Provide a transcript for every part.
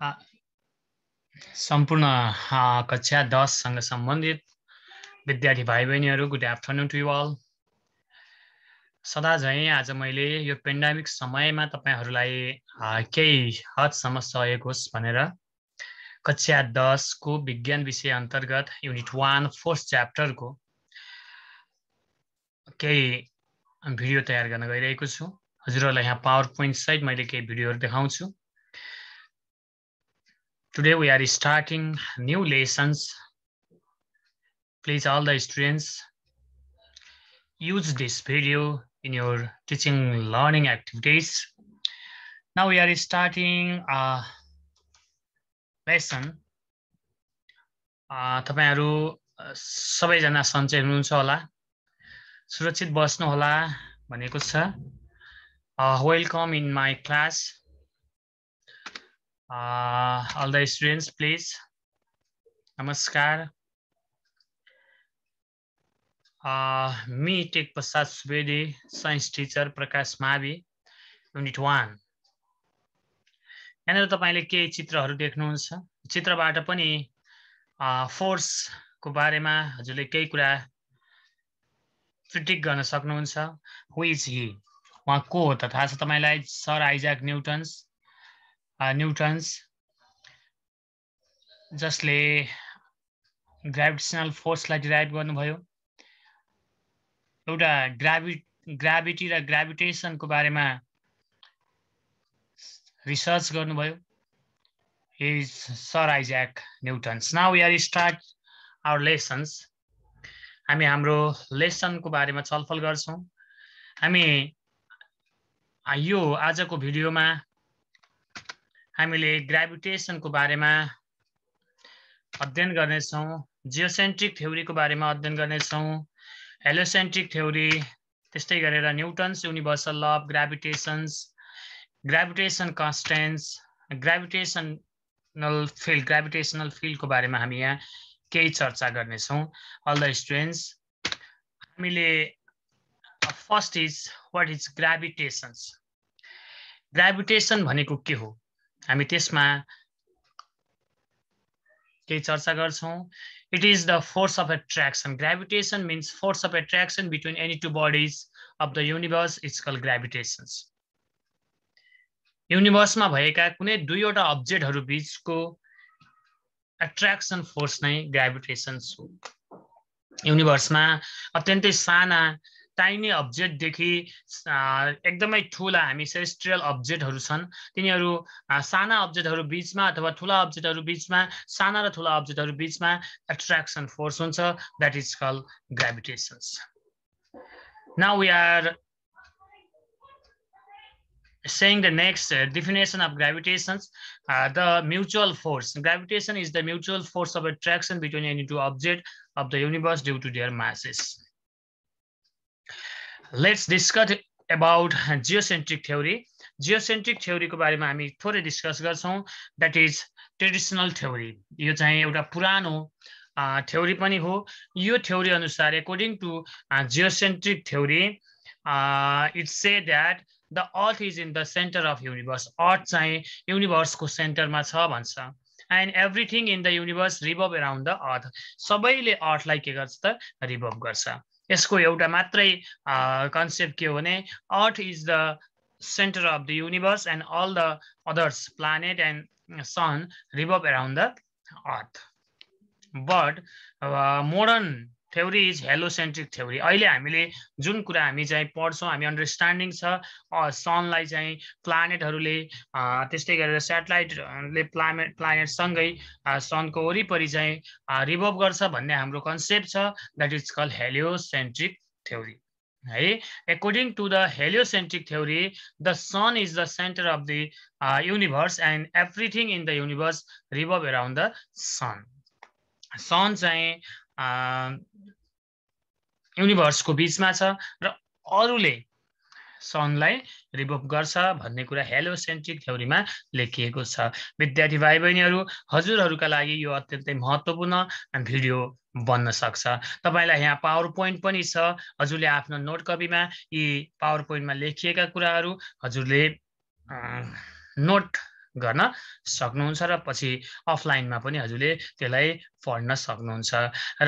A, सम्पूर्ण कक्षा 10 सँग सम्बन्धित विद्यार्थी भाइ बहिनीहरू good afternoon to you all. सदा झैं आज मैले यो पेन्डेमिक समयमा तपाईहरूलाई केही हदसम्म सहयोग होस् भनेर कक्षा 10 को विज्ञान विषय अन्तर्गत युनिट 1 फोर्थ च्याप्टरको केही भिडियो तयार गर्न गइरहेको छु। हजुरहरूलाई यहाँ पावर पोइन्ट सहित मैले केही भिडियोहरू देखाउँछु। Today we are starting new lessons. Please all the students use this video in your teaching learning activities. Now we are starting a lesson. तपाईहरु सबैजना सन्चै हुनुहुन्छ होला, सुरक्षित बस्नु होला भनेको छ। Welcome in my class. All the students please. Namaskar. Me Tek Prasad Subedi, science teacher Prakash Mavi, unit 1. यहाँनिर तपाईले केही चित्रहरू देख्नुहुन्छ। चित्रबाट पनि फोर्स को बारेमा हजुरले केही कुरा प्रिडिक्ट गर्न सक्नुहुन्छ। हु इज ही? उहाँ को हो त थाहा छ तपाईलाई? सर आइजक न्यूटन्स जसले ग्रेभिटेशनल फोर्सलाई डिराइभ गर्नुभयो। एउटा ग्राभिटी र ग्रेभिटेशनको बारेमा रिसर्च गर्नुभयो। He is Sir Isaac Newton. Now we are start our lessons. हामी हाम्रो लेसनको बारेमा छलफल गर्छौं। हामी यो आजको भिडियोमा हामीले ग्रेभिटेशनको बारेमा अध्ययन गर्नेछौं, जियोसेन्ट्रिक थ्योरीको बारेमा अध्ययन गर्नेछौं, हेलियोसेन्ट्रिक थ्योरी, त्यस्तै गरेर Newton's universal law of gravitation constants, gravitational field को बारेमा हामी यहाँ केही चर्चा गर्नेछौं। अल द स्टुडेन्ट्स, हामीले first is what is gravitation. Gravitation भनेको के हो हामी त्यसमा केही चर्चा गर्छौं। It is the force of attraction. Gravitation means force of attraction between any two bodies of the universe. It's called gravitation. युनिभर्समा भएका कुनै दुईवटा अब्जेक्टहरू बीचको एट्र्याक्सन फोर्स नै ग्रेभिटेशन हो। युनिभर्समा अत्यन्तै साना टाइनी अब्जेक्ट देखि एकदमै ठूला हामी सेलेस्टियल अब्जेक्टहरू छन्, तिनीहरू साना अब्जेक्टहरू बीचमा अथवा ठूला अब्जेक्टहरू बीचमा, साना र ठूला अब्जेक्टहरू बीचमा एट्र्याक्सन फोर्स हुन्छ, that is called gravitation. Now we are saying the next definition of gravitation. The mutual force. Gravitation is the mutual force of attraction between any two objects of the universe due to their masses. Let's discuss about geocentric theory. Geocentric theory को बारेमा हामी थोरै discuss गर्छौं। That is traditional theory. यो चाहिँ एउटा पुरानो theory पनि हो। यो थ्योरी अनुसार according to geocentric theory, it say that the earth is in the center of universe. Earth चाहिँ universe को सेन्टरमा छ भन्छ। And everything in the universe revolve around the earth. सबैले earth लाई के गर्छ त revolve गर्छ। यसको एउटा मात्रै कन्सेप्ट के हो भने earth is the center of the universe and all the others planet and sun revolve around the earth. But modern theory is heliocentric theory. अहिले हामीले जुन कुरा हामी चाहिँ पढ्छौं, हामी अन्डरस्ट्यान्डिङ छ सनलाई चाहिँ प्लानेटहरुले त्यस्तै गरेर स्याटेलाइटले प्लानेट सँगै सनको वरिपरि चाहिँ रिभल्भ गर्छ भन्ने हाम्रो कन्सेप्ट छ। That is called heliocentric theory. है, according to the heliocentric theory, the sun is the center of the universe and everything in the universe revolve around the sun. sun चाहिँ universe को बीचमा छ र अरूले सनलाई रिभल्भ गर्छ भन्ने कुरा हेलियोसेन्ट्रिक थ्योरीमा लेखिएको छ। विद्यार्थी भाइ बहिनीहरू, हजुरहरूका लागि यो अत्यन्तै महत्त्वपूर्ण भिडियो बन्न सक्छ। तपाईलाई यहाँ पावर पोइन्ट पनि छ। हजुरले आफ्नो नोट कपीमा यी पावर पोइन्टमा लेखिएका कुराहरू हजुरले नोट गर्न सक्नुहुन्छ र पछि अफलाइनमा पनि हजुरले त्यसलाई पढ्न सक्नुहुन्छ।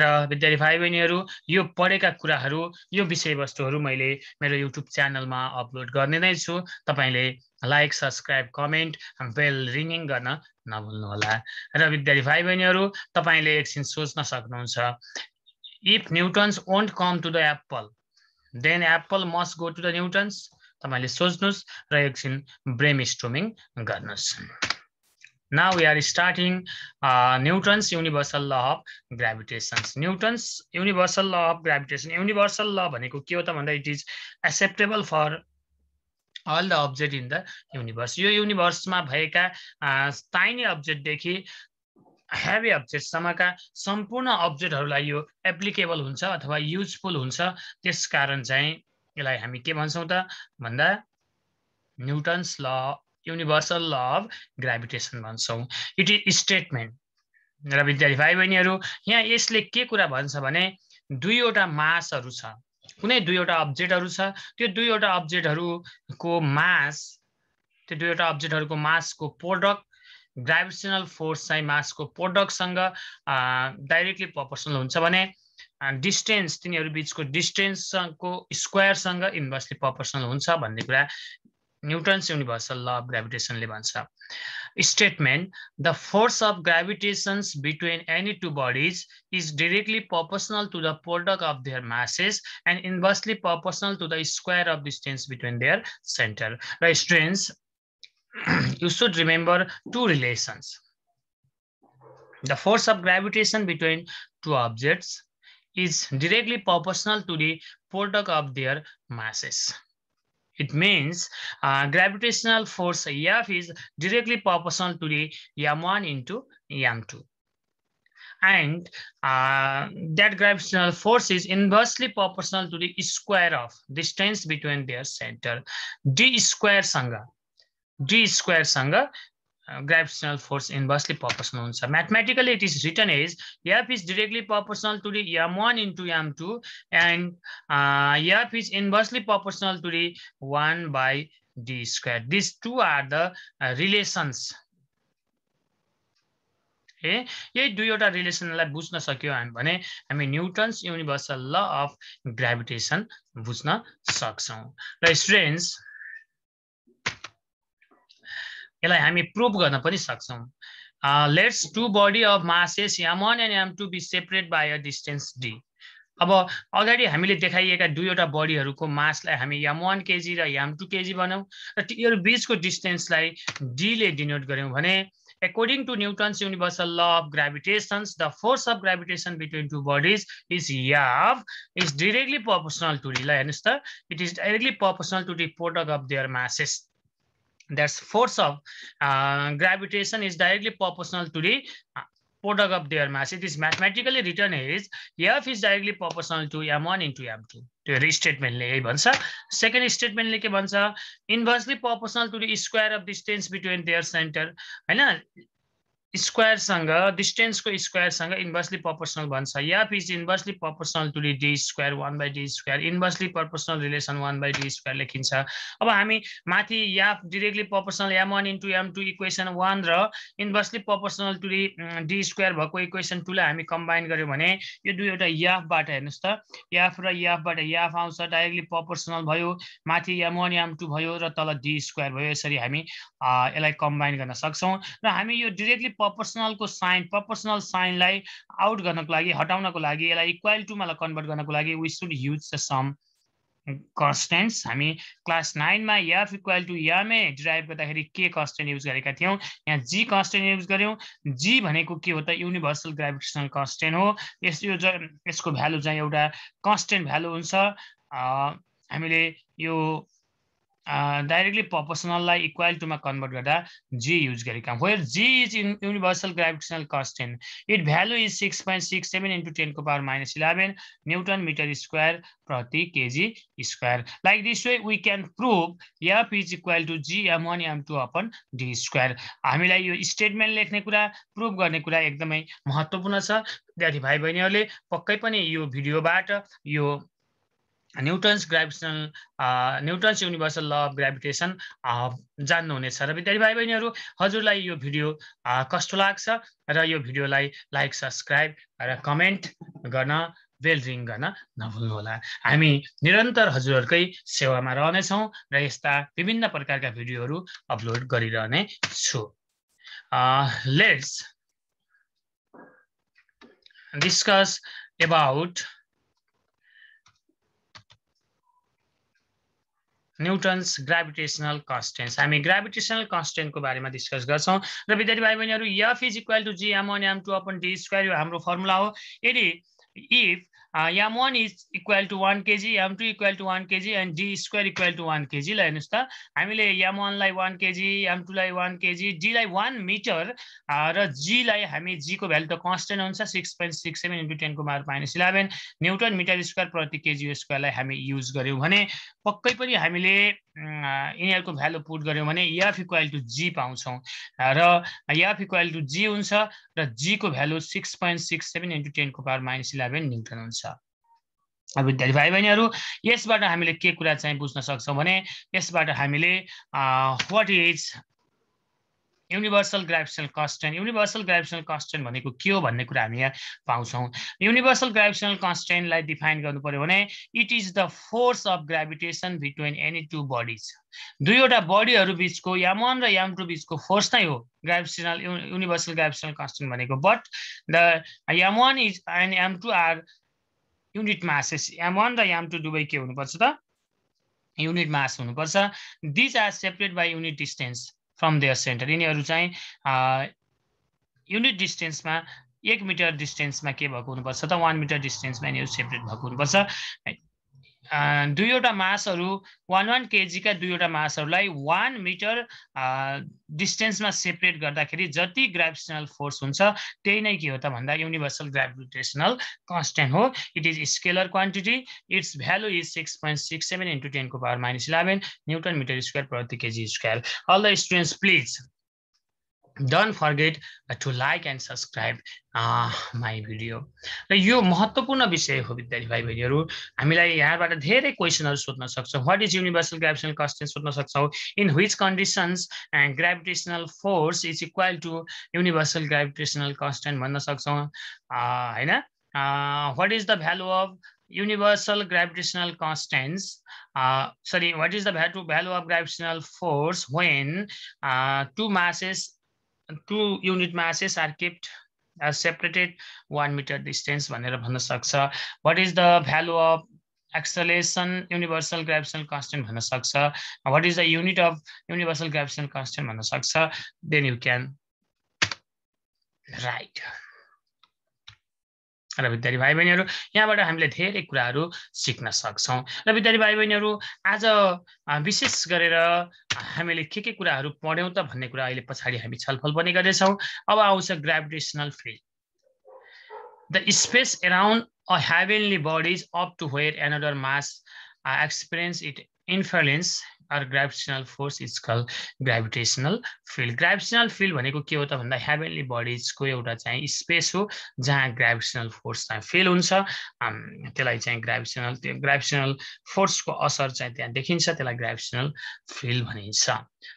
र विद्यार्थी भाइ बहिनीहरू यो पढेका कुराहरू यो विषयवस्तुहरू मैले मेरो युट्युब च्यानलमा अपलोड गर्ने नै छु। तपाईले लाइक सब्स्क्राइब कमेन्ट बेल रिङिङ गर्न नभुल्नुहोला। र विद्यार्थी भाइ बहिनीहरू तपाईले एकछिन सोच्न सक्नुहुन्छ, if Newtons won't come to the apple then apple must go to the Newtons. तपाईले सोच्नुस् र एकछिन ब्रेनस्टर्मिङ गर्नुस्। Now we are starting Newton's universal law of gravitation. Newton's universal law of gravitation. Universal law भनेको के हो त भन्दा it is acceptable for all the object in the universe. यो युनिभर्समा भएका tiny object देखि हेभी अब्जेक्ट सम्मका सम्पूर्ण अब्जेक्टहरूलाई यो एप्लिकेबल हुन्छ अथवा युजफुल हुन्छ। त्यसकारण चाहिँ यसलाई हामी के भन्छौँ त भन्दा न्युटन्स ल युनिभर्सल ल अफ ग्रेभिटेसन भन्छौँ। It is statement. र विद्यार्थी भाइ बहिनीहरू यहाँ यसले के कुरा भन्छ भने दुईवटा मासहरू छ, कुनै दुईवटा अब्जेक्टहरू छ, त्यो दुईवटा अब्जेक्टहरूको मासको प्रोडक्ट ग्राभिटेसनल फोर्स चाहिँ मासको प्रोडक्टसँग डाइरेक्टली प्रोपोर्सनल हुन्छ भने डिस्टेन्स तिनीहरू बीचको डिस्टेन्सको स्क्वायरसँग इन्भर्सली प्रोपोर्सनल हुन्छ भन्ने कुरा न्युटन्स युनिभर्सल ल अफ ग्रेभिटेसनले भन्छ। Statement the force of gravitations between any two bodies is directly proportional to the product of their masses and inversely proportional to the square of distance between their centre. र students, you should remember two relations. The force of gravitation between two objects is directly proportional to the product of their masses. It means gravitational force F is directly proportional to the m1 into m2. And that gravitational force is inversely proportional to the square of distance between their center. D square सँग gravitational force inversely proportional हुन्छ। Mathematically it is written as F is directly proportional to the m1 into m2 and F is inversely proportional to the 1 by d square. These two are the relations. यही दुईवटा रिलेसनलाई बुझ्न सक्यो भने हामी Newton's universal law of gravitation बुझ्न सक्छौँ। र students, यसलाई हामी प्रुभ गर्न पनि सक्छौँ। Let's two body of masses m1 and m2 be separate by a distance d। अब अगाडि हामीले देखाइएका दुईवटा बडीहरूको मासलाई हामी m1 kg र m2 kg बनाऊ र यिनीहरू बीचको डिस्टेन्सलाई d ले डिनोट गर्यौं भने according to Newton's universal law of gravitation, the force of gravitation between two bodies is F is directly proportional to the it is directly proportional to the product of their masses. That's force of gravitation is directly proportional to the product of their mass. It is mathematically written as F is directly proportional to m1 into m2. त्यो रिस्टेटमेन्टले यही भन्छ। Second स्टेटमेन्टले के भन्छ? Inversely proportional to the square of distance between their centre. हैन, स्क्वायरसँग डिस्टेन्सको स्क्वायरसँग इन्भर्सली प्रोपोर्सनल भन्छ। F is inversely proportional to the d square 1 by d square. Inversely proportional relation 1 by d square लेखिन्छ। अब हामी माथि F directly proportional m1 into m2 equation 1 र inversely proportional to the d square भएको equation 2 लाई हामी combine गर्यौं भने यो दुईवटा F बाट हेर्नुस् त, F र F बाट F आउँछ, डाइरेक्टली प्रोपोर्सनल भयो, माथि m1 m2 भयो र तल d square भयो। यसरी हामी यसलाई कम्बाइन गर्न सक्छौं र हामी यो डाइरेक्टली प्रोपोर्सनलको प्रोपोर्सनल साइनलाई आउट गर्नको लागि, हटाउनको लागि, यसलाई इक्वल टु मा कन्भर्ट गर्नको लागि we should use the some constants. हामी क्लास 9 मा F equal to ma derive गर्दाखेरि के कन्स्टेन्ट युज गरेका थियौं, यहाँ g कन्स्टेन्ट युज गर्यौं। g भनेको के हो त? युनिभर्सल ग्रेभिटेसनल कन्स्टेन्ट हो। यसको भ्यालु चाहिँ एउटा कन्स्टेन्ट भ्यालु हुन्छ। हामीले यो डाइरेक्टली प्रोपोर्सनललाई इक्वल टु मा कन्भर्ट गर्दा g युज गरेका हौं। Where g is in universal gravitational constant, it value is 6.67 into 10 को पावर -11 न्यूटन मीटर स्क्वायर प्रति kg square. Like this way we can prove F is equal to g m1 m2 upon d square. हामीलाई यो statement लेख्ने कुरा, prove गर्ने कुरा एकदमै महत्त्वपूर्ण छ। विद्यार्थी भाइ बहिनीहरूले पक्कै पनि यो भिडियोबाट यो Newton's universal law of gravitation जान्नुहुनेछ र विद्यार्थी भाइ बहिनीहरू हजुरलाई यो भिडियो कस्तो लाग्छ र यो भिडियोलाई लाइक सब्सक्राइब र कमेन्ट गर्न बेल रिङ गर्न नभुल्नुहोला। हामी निरन्तर हजुरहरूकै सेवामा रहनेछौँ र यस्ता विभिन्न प्रकारका भिडियोहरू अपलोड गरिरहने छु। Let's discuss about Newton's gravitational constants. हामी ग्राभिटेशनल कन्स्टेन्टको बारेमा डिस्कस गर्छौँ र विद्यार्थी भाइ बहिनीहरू F is equal to G m1 m2 upon d square यो हाम्रो फर्मुला हो। यदि if m1 is equal to 1 kg, m2 equal to 1 kg and d square equal to 1 kg लाई हेर्नुस् त हामीले m1 लाई 1 kg, m2 लाई 1 kg, d लाई 1 मिटर र g लाई हामी g को भ्यालु त कन्स्टेन्ट हुन्छ 6.67 into 10 को पावर -11 न्यूटन मिटर स्क्वायर प्रति केजी स्क्वायर लाई हामी युज गर्यौं भने पक्कै पनि हामीले यिनीहरुको भ्यालु पुट गर्यौं भने f इक्वल टु g पाउँछौं र f इक्वल टु g हुन्छ र g को भ्यालु 6.67 into 10 को पावर -11 न्यूटन हुन्छ। अब विद्यार्थी भाइ बहिनीहरु यसबाट हामीले के कुरा चाहिँ बुझ्न सक्छौं भने यसबाट हामीले what is universal gravitational constant भनेको के हो भन्ने कुरा हामी यहाँ पाउँछौं। युनिभर्सल ग्राभिटेशनल कन्स्टेन्टलाई डिफाइन गर्नु पर्यो भने it is the force of gravitation between any two bodies. दुईवटा बडीहरु बीचको m1 र m2 बीचको फोर्स नै हो ग्राभिटेशनल युनिभर्सल ग्राभिटेशनल कन्स्टेन्ट भनेको। But the m1 is and m2 are unit masses. m1 र m2 दुवै के हुनुपर्छ त युनिट मास हुनुपर्छ। This are separate by unit distance from their centre. यिनीहरु चाहिँ युनिट डिस्टेन्समा 1 मिटर डिस्टेन्समा के भएको हुनुपर्छ त 1 मिटर डिस्टेन्समा यिनीहरु सेपरेट भएको हुनुपर्छ। दुईवटा मासहरु 1 केजी का दुईवटा मासहरुलाई 1 मिटर डिस्टेन्समा सेपरेट गर्दाखेरि जति ग्राभिटेशनल फोर्स हुन्छ त्यही नै के हो त भन्दा युनिभर्सल ग्राभिटेशनल कन्स्टेन्ट हो। It is scalar quantity. It's value is 6.67 into 10 को पावर -11 न्यूटन मिटर स्क्वायर प्रति kg square. All the students, please don't forget to like and subscribe my video। र यो महत्त्वपूर्ण विषय हो विद्यार्थी भाइ बहिनीहरु। हामीलाई यहाँबाट धेरै क्वेशनहरु सोध्न सक्छौं। What is universal gravitational constant सोध्न सक्छौं। In which conditions and gravitational force is equal to universal gravitational constant भन्न सक्छौं हैन। What is the value of universal gravitational constants what is the value of gravitational force when two unit masses are kept separated 1 meter distance भनेर भन्न सक्छ। what is the value of acceleration universal gravitational constant भन्न सक्छ। what is the unit of universal gravitational constant भन्न सक्छ। then you can write। र विद्यार्थी भाइ बहिनीहरु यहाँबाट हामीले धेरै कुराहरु सिक्न सक्छौं। र विद्यार्थी भाइ बहिनीहरु आज विशेष गरेर हामीले के कुराहरु पढ्यौं त भन्ने कुरा अहिले पछाडी हामी छलफल पनि गर्नेछौं। अब आउँछ gravitational field. The space around a heavenly bodies up to where another mass experience it influence or gravitational force is called gravitational field। gravitational field भनेको के हो त भन्दा हेभेनली बडीज को एउटा चाहिँ स्पेस हो जहाँ ग्राभिटेशनल फोर्स चाहिँ फेल हुन्छ। त्यसलाई चाहिँ ग्राभिटेशनल फोर्स को असर चाहिँ त्यहाँ देखिन्छ, त्यसलाई ग्राभिटेशनल फिल्ड भनिन्छ।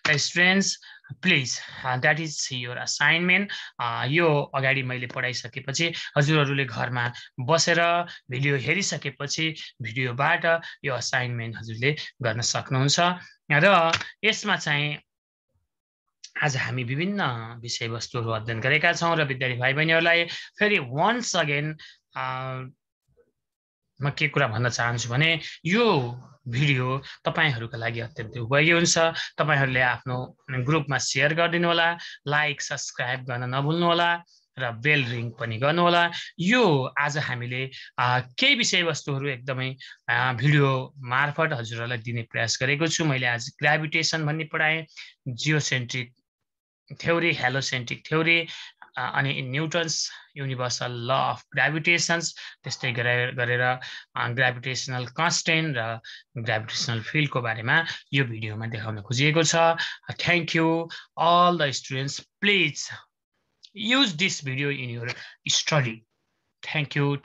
Students please that is your assignment. यो अगाडि मैले पढाइसकेपछि हजुरहरूले घरमा बसेर भिडियो हेरिसकेपछि भिडियोबाट यो असाइनमेन्ट हजुरले गर्न सक्नुहुन्छ। र यसमा चाहिँ आज हामी विभिन्न विषयवस्तुहरू अध्ययन गरेका छौं र विद्यार्थी भाइ बहिनीहरूलाई फेरि वन्स अगेन म के कुरा भन्न चाहन्छु भने यो भिडियो तपाईहरुको लागि अत्यन्तै उपयोगी हुन्छ। तपाईहरुले आफ्नो ग्रुपमा शेयर गरिदिनु होला, लाइक सब्स्क्राइब गर्न नभुल्नु होला र बेल रिङ पनि गर्नु होला। यो आज हामीले केही विषयवस्तुहरू एकदमै भिडियो मार्फत हजुरहरूलाई दिने प्रयास गरेको छु। मैले आज ग्राभिटेसन भन्ने पढाएँ, जियोसेन्ट्रिक थ्योरी, हेलोसेन्ट्रिक थ्योरी अनि न्यूटन्स युनिभर्सल ल अफ ग्राभिटेशन्स, त्यस्तै गरेर ग्राभिटेशनल कन्स्टेन्ट र ग्राभिटेशनल फिल्डको बारेमा यो भिडियोमा देखाउन खोजिएको छ। Thank you all the students, please use this video in your study। thank you